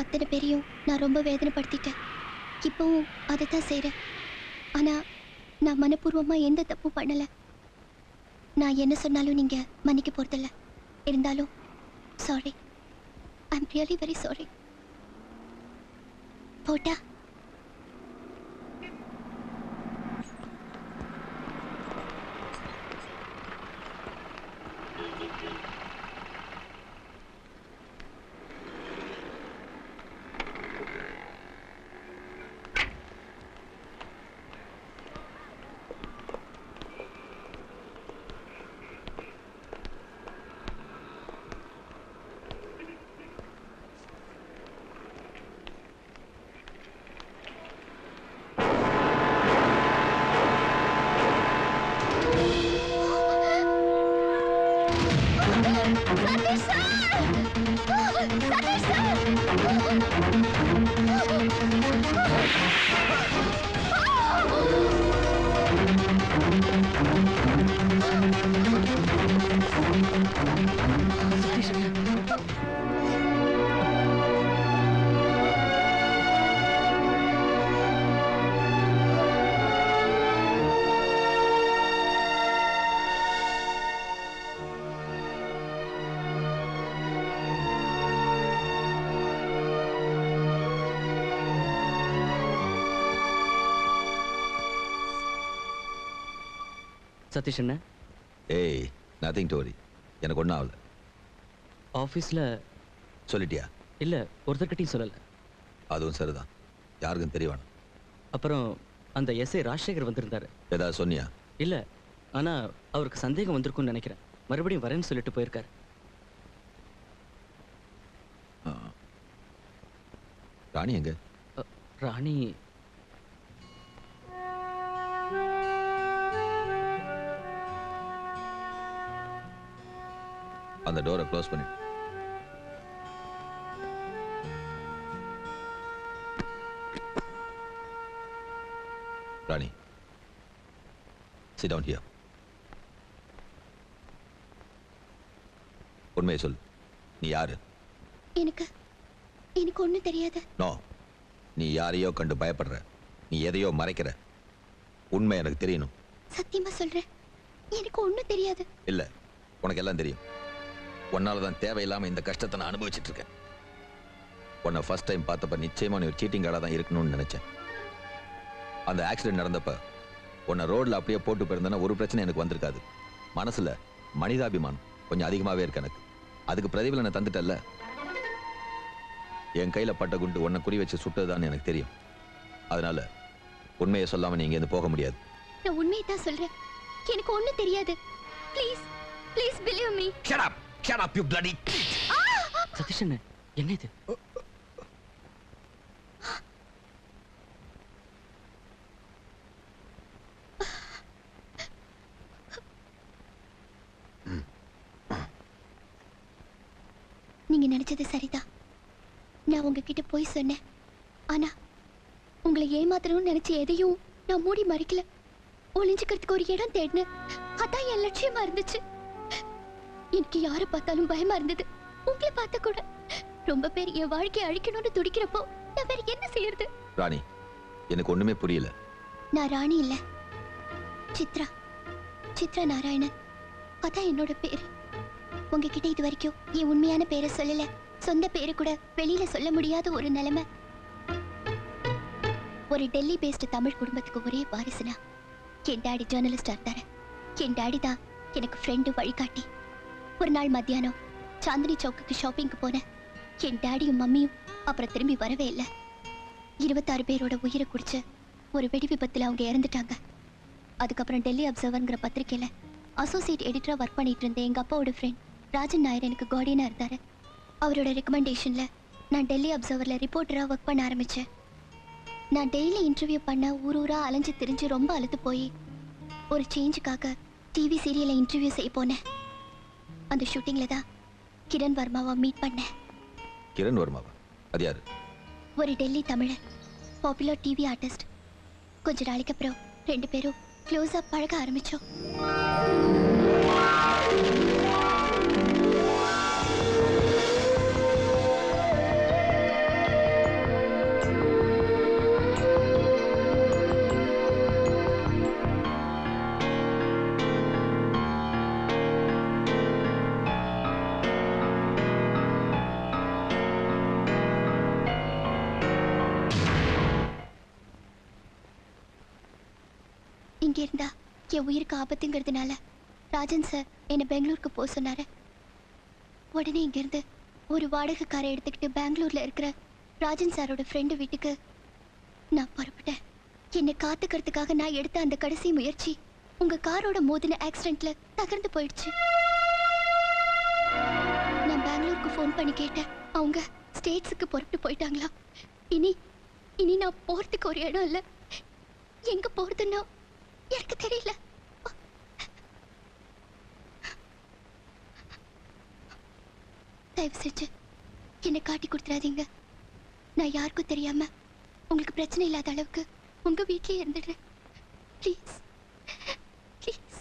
அத்தனை பேரையும் நான் ரொம்ப வேதனைப்படுத்திட்டேன். இப்பவும் அதை தான் செய்கிறேன். ஆனால் நான் மனப்பூர்வமாக எந்த தப்பும் பண்ணலை. நான் என்ன சொன்னாலும் நீங்கள் மன்னிக்க போகிறதில்ல. இருந்தாலும் sorry, I am really very sorry. போட்டா சதீஷ் என்ன? ஏய், நதிங் டு வரி. எனக்கு ஒன்றும் ஆகல. ஆஃபீஸில் சொல்லிட்டியா? இல்லை, ஒருத்தர்கிட்டையும் சொல்லலை. அதுவும் சரிதான், யாருக்கும் தெரிய வேணும். அப்புறம் அந்த எஸ்ஐ ராஜசேகர் வந்திருந்தாரு. ஏதாவது சொன்னியா? இல்லை, ஆனால் அவருக்கு சந்தேகம் வந்திருக்கும்னு நினைக்கிறேன். மறுபடியும் வரேன்னு சொல்லிட்டு போயிருக்காரு. ராணி எங்க? ராணி அந்த டோரை க்ளோஸ் பண்ணி. ராணி, sit down here. உண்மையை சொல், நீ யாரு? எனக்கு ஒன்றும் தெரியாது. நோ, நீ யாரையோ கண்டு பயப்படுற, நீ எதையோ மறைக்கிற. உண்மை எனக்கு தெரியணும். சத்தியமா சொல்றேன், எனக்கு ஒன்றும் தெரியாது. இல்ல, உனக்கு எல்லாம் தெரியும். உன்னாலதான் தேவையில்லாம இந்த கஷ்டத்தை நான் அனுபவிச்சுட்டு இருக்கேன். உன்னை ஃபர்ஸ்ட் டைம் பார்த்தப்ப நிச்சயமா நீ ஒரு சீட்டிங் கார்டா தான் இருக்கணும்னு நினைச்சேன். அந்த ஆக்சிடென்ட் நடந்தப்ப உன்னை ரோட்ல அப்படியே போட்டு போயிருந்தேன்னா ஒரு பிரச்சனை எனக்கு வந்திருக்காது. மனசுல மனிதாபிமானம் கொஞ்சம் அதிகமாவே இருக்கு எனக்கு. அதுக்கு பிரதிபலனை தந்துட்டல்ல. என் கையில பட்ட குண்டு உன்னை குறி வச்சு சுட்டதுதான் எனக்கு தெரியும். அதனால உண்மையை சொல்லாம நீ இங்க போக முடியாது. நான் உண்மையை தான் சொல்றேன், எனக்கு ஒன்றும் தெரியாது. Please please believe me. Shut up! Shut up, you bloody... Satish என்ன இது? நீங்க நினைச்சது சரிதான். நான் உங்ககிட்ட போய் சொன்னேன். ஆனா உங்களை ஏமாத்தணும்னு நினைச்ச எதையும் நான் மூடி மறைக்கல. ஒளிஞ்சுக்கிறதுக்கு ஒரு இடம் தேடினேன். அதான் என் லட்சியமா இருந்துச்சு. எனக்கு யாரை பார்த்தாலும் பயமா இருந்தது, உங்களை பார்த்த கூட. ரொம்ப பேர் என் வாழ்க்கையை அழிக்கணும்னு துடிக்கிறப்போ நான் வேற என்ன செய்யறது? ராணி, எனக்கு ஒண்ணுமே புரியல. நான் ராணி இல்ல, சித்ரா நாராயணன். அதான் என்னோட பேரு. உங்ககிட்ட இது வரைக்கும் என் உண்மையான பேரை சொல்லல. சொந்த பேரு கூட வெளியில சொல்ல முடியாத ஒரு நிலைமை. ஒரு டெல்லி பேஸ்ட் தமிழ் குடும்பத்துக்கு ஒரே வாரிசுனா என் டாடி ஜேர்னலிஸ்டா இருந்தாரு. என் டாடி தான் எனக்கு ஃப்ரெண்டு, வழிகாட்டி. ஒரு நாள் மத்தியானம் சாந்தினி சவுக்குக்கு ஷாப்பிங்க்கு போனேன். என் டாடியும் மம்மியும் அப்புறம் திரும்பி வரவே இல்லை. 26 பேரோட உயிரை குடிச்சு ஒரு வெடி விபத்துல அவங்க இறந்துட்டாங்க. அதுக்கப்புறம் டெல்லி அப்சர்வர்ங்கிற பத்திரிக்கையில அசோசியேட் எடிட்டரா ஒர்க் பண்ணிட்டு இருந்த எங்க அப்பாவோட ஃப்ரெண்ட் ராஜன் நாயர் எனக்கு கார்டியனா இருந்தாரு. அவரோட ரெக்கமெண்டேஷன்ல நான் டெல்லி அப்சர்வர்ல ரிப்போர்ட்டரா ஒர்க் பண்ண ஆரம்பிச்சேன். நான் டெய்லி இன்டர்வியூ பண்ண ஊரூரா அலைஞ்சு திரிஞ்சு ரொம்ப அழுத்து போய் ஒரு சேஞ்சுக்காக டிவி சீரியல்ல இன்டர்வியூ செய்ய போனேன். அந்த ஷூட்டிங்ல தான் கிரண் வர்மாவை மீட் பண்ணேன். கிரண் வர்மாவா? அது யாரு? ஒரு டெல்லி தமிழர், பாப்புலர் டிவி ஆர்டிஸ்ட். கொஞ்ச நாளைக்கு அப்புறம் 2 பேரும் க்ளோஸா பழக ஆரம்பிச்சோம். இங்க இருந்தா என் உயிருக்கு ஆபத்துங்கிறதுனால ராஜன் சார் என்னை பெங்களூருக்கு போக சொன்னாரு. உடனே இங்க இருந்து ஒரு வாடகை காரை எடுத்துக்கிட்டு பெங்களூர்ல இருக்கிற ராஜன் சாரோட ஃப்ரெண்டு வீட்டுக்கு நான் புறப்பட்டேன். என்னை காத்துக்கிறதுக்காக நான் எடுத்த அந்த கடைசி முயற்சி உங்க காரோட மோதின ஆக்சிடென்ட்ல தகர்ந்து போயிடுச்சு. நான் பெங்களூருக்கு ஃபோன் பண்ணி கேட்டேன். அவங்க ஸ்டேட்ஸுக்கு புறப்பட்டு போயிட்டாங்களா. இனி இனி நான் போறதுக்கு ஒரு இடம் இல்லை. எங்க போறதுன்னா எனக்கு தெரியல. தயவு செஞ்சு என்னை காட்டி கொடுத்துறாதீங்க. நான் யாருக்கும் தெரியாம உங்களுக்கு பிரச்சனை இல்லாத அளவுக்கு உங்க வீட்லயே இருந்துடுறேன். Please please.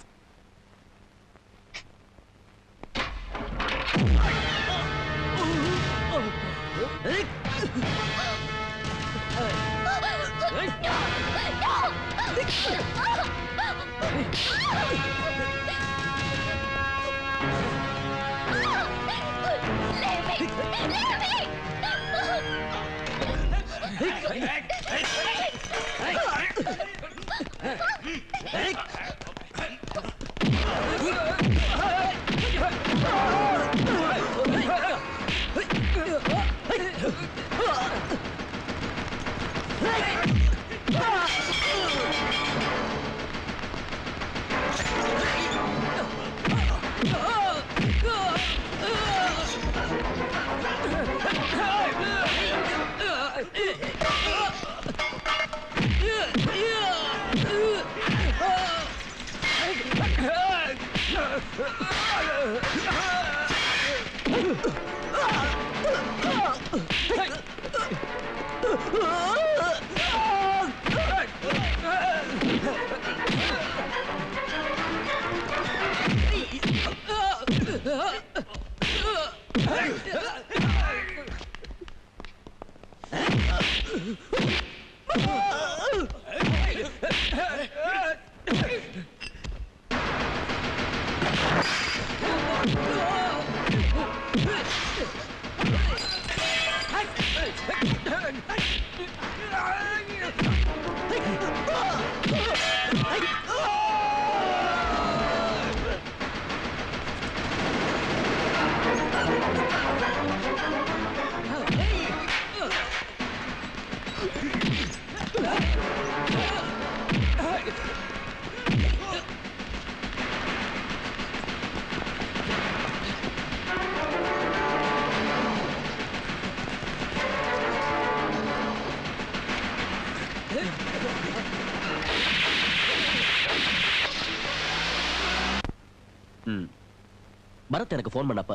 பரத் எனக்கு ஃபோன் பண்ணப்ப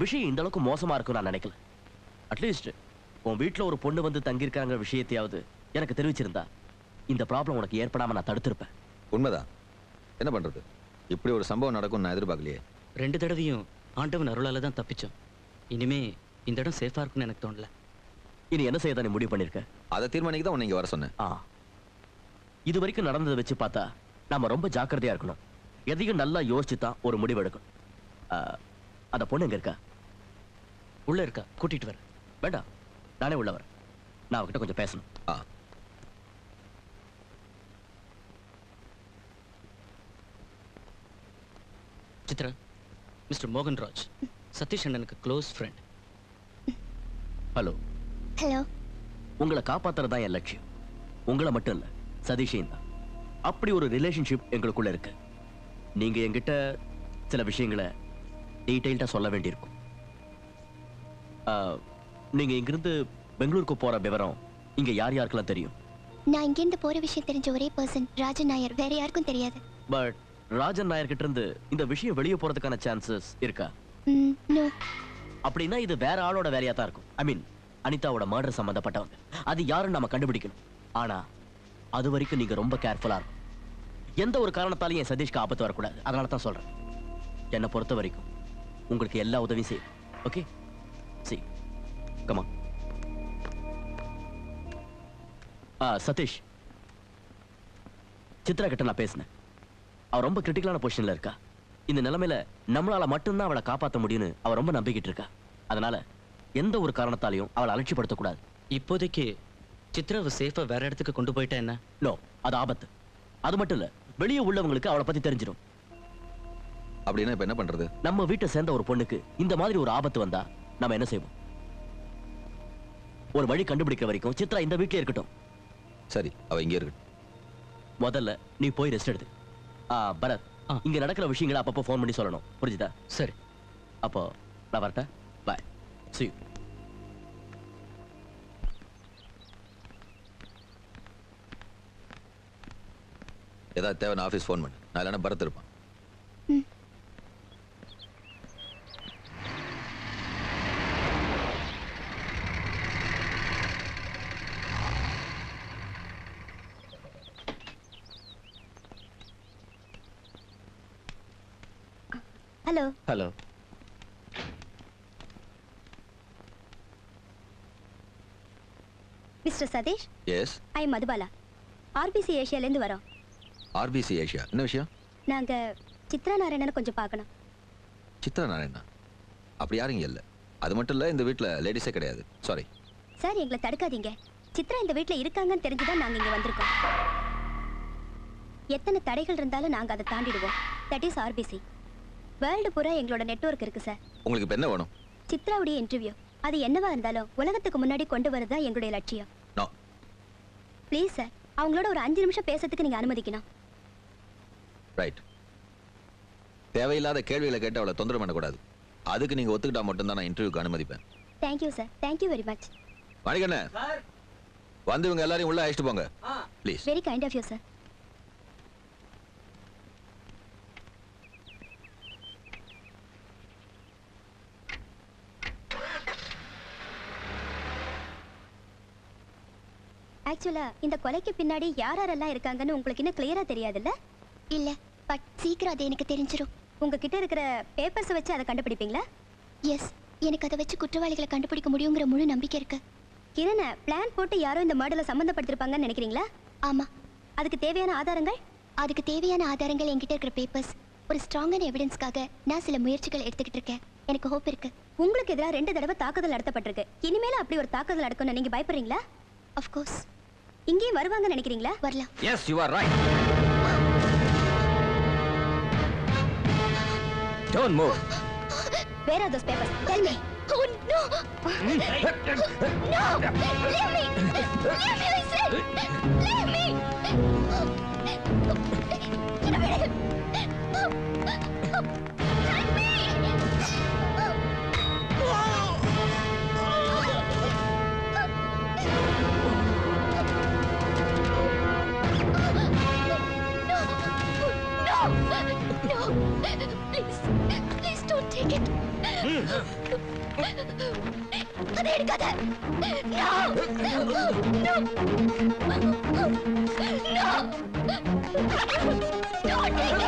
விஷயம் இந்த அளவுக்கு மோசமா இருக்கும் நான் நினைக்கல. அட்லீஸ்ட் உன் வீட்டுல ஒரு பொண்ணு வந்து தங்கியிருக்காங்க விஷயத்தையாவது எனக்கு தெரிவிச்சிருந்தா இந்த ப்ராப்ளம் உனக்கு ஏற்படாம நான் தடுத்திருப்பேன். உண்மைதான். என்ன பண்றது, இப்படி ஒரு சம்பவம் நடக்கும் நான் எதிர்பார்க்கலையே. 2 தடவையும் ஆண்டவன் அருளால தான் தப்பிச்சோம். இனிமே இந்த இடம் சேஃபா இருக்கும்னு எனக்கு தோணல. இனி என்ன செய்ய நீ முடிவு பண்ணிருக்க? அதை தீர்மானிக்க தான் உன்னை இங்க வர சொன்னேன். இது வரைக்கும் நடந்ததை வச்சு பார்த்தா நாம ரொம்ப ஜாக்கிரதையா இருக்கணும். எதையும் நல்லா யோசிச்சு தான் ஒரு முடிவு எடுக்கணும். அந்த பொண்ணு எங்க இருக்கா? உள்ள இருக்கா, கூட்டிட்டு வர. வேண்டாம், நானே உள்ள வரேன். நான் அவகிட்ட கொஞ்சம் பேசணும். சித்ரா, மிஸ்டர் மோகன்ராஜ், சதீஷ் அண்ணனுக்கு க்ளோஸ் ஃப்ரெண்ட். ஹலோ. ஹலோ. உங்களை காப்பாத்துறதா என் லட்சியம். உங்களை மட்டும் இல்ல, சதீஷையும் தான். அப்படி ஒரு ரிலேஷன்ஷிப் எங்களுக்குள்ள இருக்கு. நீங்க என்கிட்ட சில விஷயங்களை டீடைல்டா சொல்ல வேண்டியிருக்கும். நீங்க இங்கிருந்து பெங்களூருக்கு போற விவரம் இங்க யார் யாருக்கெல்லாம் தெரியும்? நான் இங்கிருந்து போற விஷயம் தெரிஞ்ச ஒரே பர்சன் ராஜன் நாயர். வேற யாருக்கும் தெரியாது. பட் ராஜன் நாயர் கிட்ட இருந்து இந்த விஷயம் வெளியே போறதுக்கான சான்சஸ் இருக்கா? நோ. அப்படின்னா இது வேற ஆளோட வேலையா தான் இருக்கும். ஐ மீன் அனிதாவோட மர்டர் சம்பந்தப்பட்டவங்க. அது யாருன்னு நம்ம கண்டுபிடிக்கணும். ஆனா அது வரைக்கும் நீங்க ரொம்ப கேர்ஃபுல்லா இருக்கும். எந்த ஒரு காரணத்தாலையும் என் சதீஷ்க்கு ஆபத்து வரக்கூடாது. அதனால தான் சொல்றேன். என்னை பொறுத்த வரைக்கும் உங்களுக்கு எல்லா உதவியும் செய்யும். Okay, see, come on. Satish, Chitra கிட்ட நான் பேசினேன். அவ ரொம்ப கிரிட்டிக்கலான பொசிஷன்ல இருக்கா. இந்த நிலைமையில நம்மளால மட்டும்தான் அவளை காப்பாற்ற முடியும்னு அவ ரொம்ப நம்பிக்கிட்டு இருக்கா. அதனால எந்த ஒரு காரணத்தாலையும் அவளை அலட்சியப்படுத்தக்கூடாது. இப்போதைக்கு சித்ராவை சேஃபா வேற இடத்துக்கு கொண்டு போயிட்டா என்ன? நோ, அது ஆபத்து. அது மட்டும் இல்ல, வெளியே உள்ளவங்களுக்கு அவளை பத்தி தெரிஞ்சிடும். அப்படின்னா இப்ப என்ன பண்றது? நம்ம வீட்டை சேர்ந்த ஒரு பொண்ணுக்கு இந்த மாதிரி ஒரு ஆபத்து வந்தா நம்ம என்ன செய்வோம்? ஒரு வழி கண்டுபிடிக்கிற வரைக்கும் சித்ரா இந்த வீட்லயே இருக்கட்டும். சரி, அவ இங்கே இருக்கட்டும். முதல்ல நீ போய் ரெஸ்ட் எடுத்து. பரத், இங்க நடக்கிற விஷயங்களை அப்பப்போ ஃபோன் பண்ணி சொல்லணும். புரிஞ்சுதா? சரி. அப்போ நான் வரட்டா? பாய். See you. ஏதாவது தேவை ஆஃபீஸ் ஃபோன் பண்ணு. நான் இல்லைன்னா பரத் இருப்பான். Hello. Hello. Mister Satish. Yes. I Madhubala. RBC ஏஷியாலேருந்து வரோம். ஆர்பிசி ஏஷியா, என்ன விஷயம்? நாங்க சித்ரா நாராயணனை கொஞ்சம் பார்க்கணும். சித்ரா நாராயணா? அப்படி யாரும் இங்க இல்ல. அது மட்டும் இல்ல, இந்த வீட்ல லேடிஸே கிடையாது. சாரி சார், எங்களை தடுக்காதீங்க. சித்ரா இந்த வீட்ல இருக்காங்கன்னு தெரிஞ்சுதான் நாங்க இங்க வந்திருக்கோம். எத்தனை தடைகள் இருந்தாலும் நாங்க அதை தாண்டிடுவோம். That is RBC. வேர்ல்டு பூரா எங்களோட நெட்வொர்க் இருக்கு சார். உங்களுக்கு இப்ப என்ன வேணும்? சித்ராவுடைய இன்டர்வியூ அது என்னவா இருந்தாலும் உலகத்துக்கு முன்னாடி கொண்டு வரதா எங்களுடைய லட்சியம். நோ. ப்ளீஸ் சார், அவங்களோட ஒரு 5 நிமிஷம் பேசுறதுக்கு நீங்க அனுமதிக்கணும். ரைட். தேவையில்லாத கேள்விகளை கேட்டு அவளை தொந்தரவு பண்ணக்கூடாது. அதுக்கு நீங்க ஒத்துக்கிட்டா மட்டும்தான் நான் இன்டர்வியூக்கு அனுமதிப்பேன். Thank you sir, thank you very much. மணிகண்ணே, வந்து இவங்க எல்லாரையும் உள்ள அழைச்சிட்டு போங்க please. Very kind of you sir. ஆக்சுவலா இந்த கொலைக்கு பின்னாடி யாரெல்லாம் இருக்காங்கன்னு உங்களுக்கு இன்னும் கிளியரா தெரியாதுல்ல? இல்ல, பட் சீக்கிரம் அது எனக்கு தெரிஞ்சிரும். உங்ககிட்ட இருக்கிற பேப்பர்ஸ் வச்சு அதை கண்டுபிடிப்பீங்களா? எஸ், எனக்கு அதை வச்சு குற்றவாளிகளை கண்டுபிடிக்க முடியுங்கிற முழு நம்பிக்கை இருக்கு. கிரண பிளான் போட்டு யாரோ இந்த மர்டர்ல சம்பந்தப்படுத்திருப்பாங்கன்னு நினைக்கிறீங்களா? ஆமா. அதுக்கு தேவையான ஆதாரங்கள்? அதுக்கு தேவையான ஆதாரங்கள் என்கிட்ட இருக்கிற பேப்பர்ஸ். ஒரு ஸ்ட்ராங்கான எவிடன்ஸ்க்காக நான் சில முயற்சிகள் எடுத்துக்கிட்டு இருக்கேன். எனக்கு ஹோப் இருக்கு. உங்களுக்கு எதிராக 2 தடவை தாக்குதல் நடத்தப்பட்டிருக்கு. இனிமேல அப்படி ஒரு தாக்குதல் நடக்கும்னு நீங்க பயப்படுறீங்களா? Of course. இங்கே வருவாங்க நினைக்கிறீங்களா? வரலாம். Yes, you are right. Don't move. Where are those papers? Tell me. Oh no! No! Leave me! Leave me, I said! Leave me! என்ன விடு! Help me! No! Please don't take it. அதை எடுக்காத. No! No! No! Don't take it.